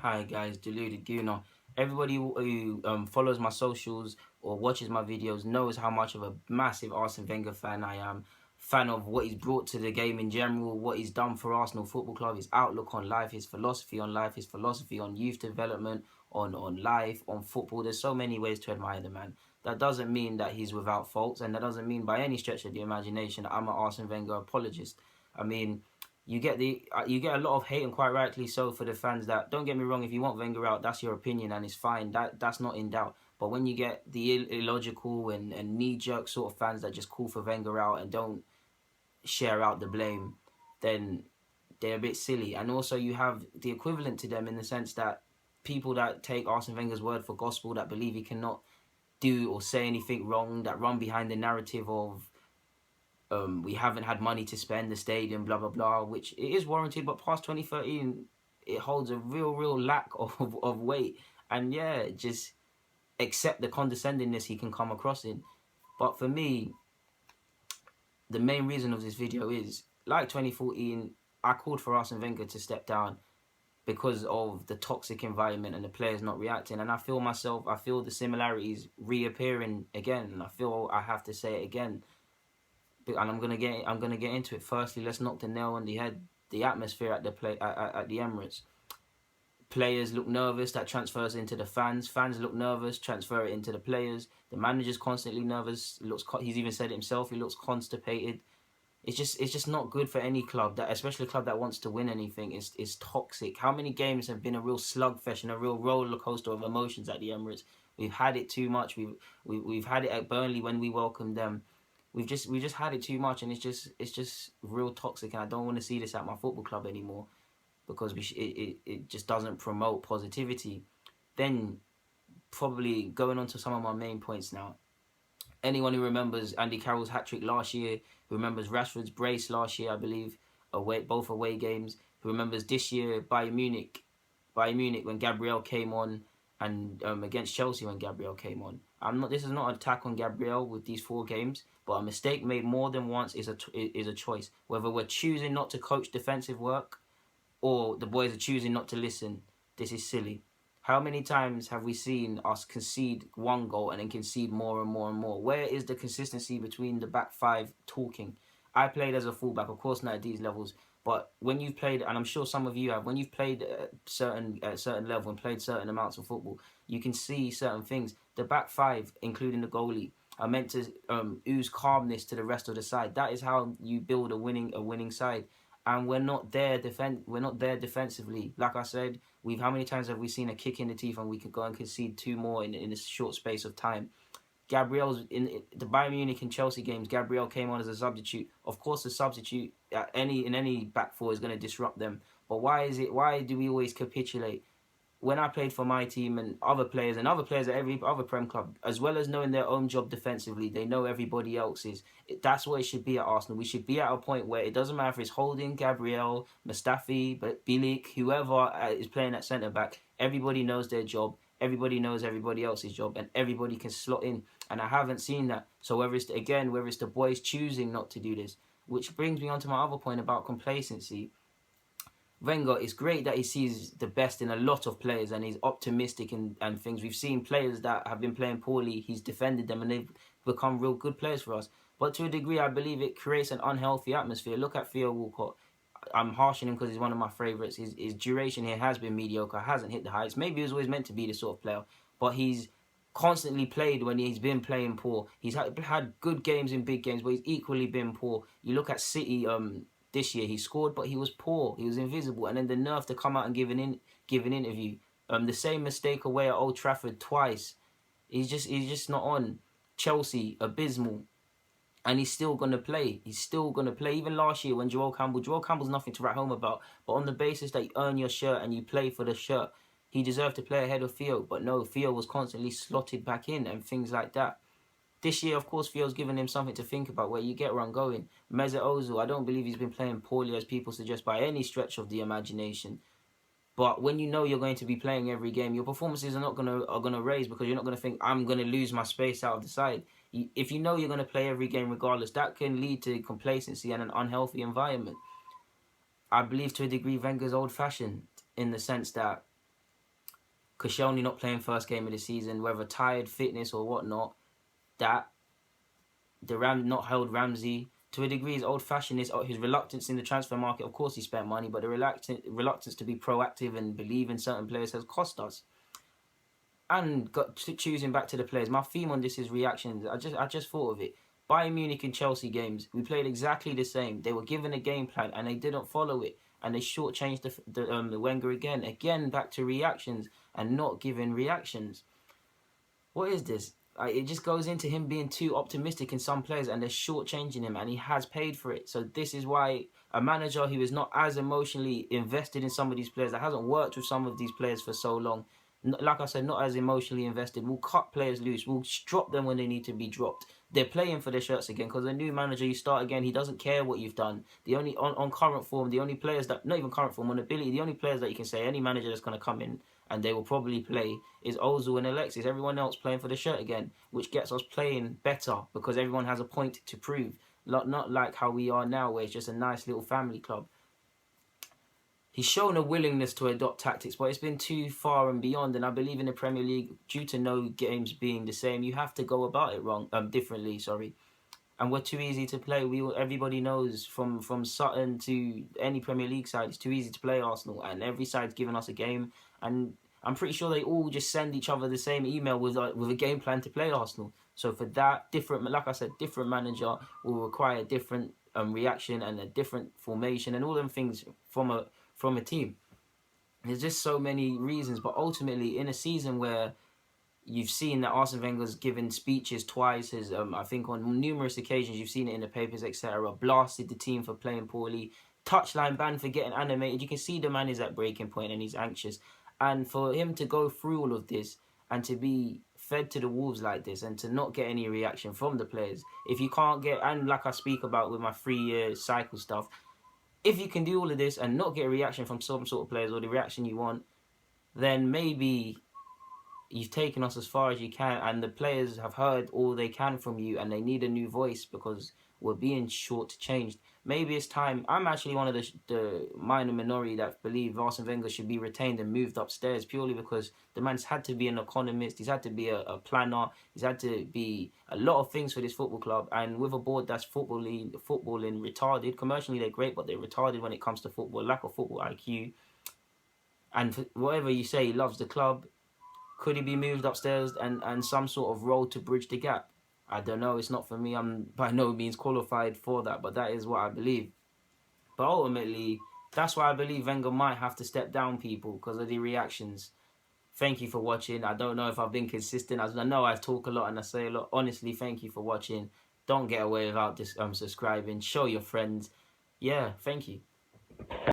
Hi guys, Deluded Gooner. Everybody who follows my socials or watches my videos knows how much of a massive Arsene Wenger fan I am. Fan of what he's brought to the game in general, what he's done for Arsenal Football Club, his outlook on life, his philosophy on life, his philosophy on youth development, on life, on football. There's so many ways to admire the man. That doesn't mean that he's without faults, and that doesn't mean by any stretch of the imagination that I'm an Arsene Wenger apologist. I mean, you get a lot of hate, and quite rightly so, for the fans. That, don't get me wrong, if you want Wenger out, that's your opinion and it's fine. That's not in doubt. But when you get the illogical and knee jerk sort of fans that just call for Wenger out and don't share out the blame, then they're a bit silly. And also you have the equivalent to them in the sense that people that take Arsene Wenger's word for gospel, that believe he cannot do or say anything wrong, that run behind the narrative of we haven't had money to spend, the stadium, blah, blah, blah, which it is warranted, but past 2013, it holds a real lack of weight. And yeah, just accept the condescendingness he can come across in. But for me, the main reason of this video is, like 2014, I called for Arsene Wenger to step down because of the toxic environment and the players not reacting. And I feel the similarities reappearing again. And I feel I have to say it again. And I'm gonna get into it. Firstly, let's knock the nail on the head. The atmosphere at the Emirates. Players look nervous. That transfers into the fans. Fans look nervous. Transfer it into the players. The manager's constantly nervous. He's even said it himself. He looks constipated. It's just not good for any club, that especially a club that wants to win anything. It's toxic. How many games have been a real slugfest and a real roller coaster of emotions at the Emirates? We've had it too much. We've had it at Burnley when we welcomed them. We just had it too much, and it's just real toxic. And I don't want to see this at my football club anymore, because it just doesn't promote positivity. Then, probably going on to some of my main points now. Anyone who remembers Andy Carroll's hat-trick last year, who remembers Rashford's brace last year, I believe, both away games, who remembers this year Bayern Munich when Gabriel came on, and against Chelsea when Gabriel came on. This is not an attack on Gabriel with these 4 games, but a mistake made more than once is a choice. Whether we're choosing not to coach defensive work, or the boys are choosing not to listen, this is silly. How many times have we seen us concede 1 goal and then concede more and more and more? Where is the consistency between the back 5 talking? I played as a fullback, of course not at these levels, but when you've played, and I'm sure some of you have, when you've played at certain level and played certain amounts of football, you can see certain things. The back 5, including the goalie, are meant to ooze calmness to the rest of the side. That is how you build a winning side. And we're not there defensively. Like I said, how many times have we seen a kick in the teeth and we could go and concede 2 more in a short space of time? Gabriel's in the Bayern Munich and Chelsea games. Gabriel came on as a substitute. Of course, the substitute in any back 4 is going to disrupt them. But why do we always capitulate? When I played for my team and other players at every other Prem club, as well as knowing their own job defensively, they know everybody else's. That's what it should be at Arsenal. We should be at a point where it doesn't matter if it's Holding, Gabriel, Mustafi, Bilic, whoever is playing at centre-back. Everybody knows their job. Everybody knows everybody else's job, and everybody can slot in. And I haven't seen that. So whether it's the boys choosing not to do this, which brings me on to my other point about complacency. Wenger, it's great that he sees the best in a lot of players and he's optimistic and things. We've seen players that have been playing poorly, he's defended them and they've become real good players for us. But to a degree, I believe it creates an unhealthy atmosphere. Look at Theo Walcott. I'm harshing him because he's one of my favourites. His duration here has been mediocre, hasn't hit the heights. Maybe he was always meant to be this sort of player, but he's constantly played when he's been playing poor. He's had good games in big games, but he's equally been poor. You look at City, this year he scored, but he was poor. He was invisible. And then the nerve to come out and give an interview. The same mistake away at Old Trafford twice. He's just not on. Chelsea, abysmal. And he's still going to play. Even last year when Joel Campbell's nothing to write home about. But on the basis that you earn your shirt and you play for the shirt, he deserved to play ahead of Theo. But no, Theo was constantly slotted back in and things like that. This year, of course, Theo's given him something to think about, where you get where I'm going. Mesut Ozil, I don't believe he's been playing poorly, as people suggest, by any stretch of the imagination. But when you know you're going to be playing every game, your performances are gonna raise, because you're not gonna think, I'm gonna lose my space out of the side. If you know you're gonna play every game regardless, that can lead to complacency and an unhealthy environment. I believe to a degree Wenger's old-fashioned in the sense that Koscielny not playing first game of the season, whether tired, fitness or whatnot, that not held Ramsey. To a degree, his old-fashioned, his reluctance in the transfer market. Of course, he spent money, but the reluctance to be proactive and believe in certain players has cost us. And choosing back to the players. My theme on this is reactions. I just thought of it. Bayern Munich and Chelsea games, we played exactly the same. They were given a game plan and they didn't follow it, and they shortchanged the Wenger again. Again, back to reactions and not giving reactions. What is this? It just goes into him being too optimistic in some players, and they're shortchanging him, and he has paid for it. So this is why a manager who is not as emotionally invested in some of these players, that hasn't worked with some of these players for so long, like I said, not as emotionally invested, will cut players loose, will drop them when they need to be dropped. They're playing for their shirts again, because a new manager, you start again, he doesn't care what you've done. The only on current form, the only players that, not even current form, on ability, the only players that you can say any manager that's going to come in and they will probably play is Ozil and Alexis. Everyone else playing for the shirt again, which gets us playing better because everyone has a point to prove. Not like how we are now, where it's just a nice little family club. He's shown a willingness to adopt tactics, but it's been too far and beyond. And I believe in the Premier League, due to no games being the same, you have to go about it differently. And we're too easy to play. Everybody knows from Sutton to any Premier League side, it's too easy to play Arsenal, and every side's giving us a game. And I'm pretty sure they all just send each other the same email with a game plan to play Arsenal. So for that, like I said, different manager will require a different reaction and a different formation and all them things from a team. There's just so many reasons, but ultimately in a season where you've seen that Arsene Wenger's given speeches twice, I think on numerous occasions, you've seen it in the papers, etc., blasted the team for playing poorly, touchline ban for getting animated. You can see the man is at breaking point and he's anxious. And for him to go through all of this and to be fed to the wolves like this and to not get any reaction from the players, if you can't get, and like I speak about with my 3-year cycle stuff, if you can do all of this and not get a reaction from some sort of players or the reaction you want, then maybe you've taken us as far as you can, and the players have heard all they can from you, and they need a new voice because we're being short-changed. Maybe it's time. I'm actually one of the minor minority that believe Arsene Wenger should be retained and moved upstairs, purely because the man's had to be an economist, he's had to be a planner, he's had to be a lot of things for this football club, and with a board that's footballing retarded. Commercially they're great, but they're retarded when it comes to football, lack of football IQ. And whatever you say, he loves the club. Could he be moved upstairs and some sort of role to bridge the gap? I don't know. It's not for me. I'm by no means qualified for that, but that is what I believe. But ultimately, that's why I believe Wenger might have to step down, people, because of the reactions. Thank you for watching. I don't know if I've been consistent. I know I talk a lot and I say a lot. Honestly, thank you for watching. Don't get away without subscribing. Show your friends. Yeah, thank you.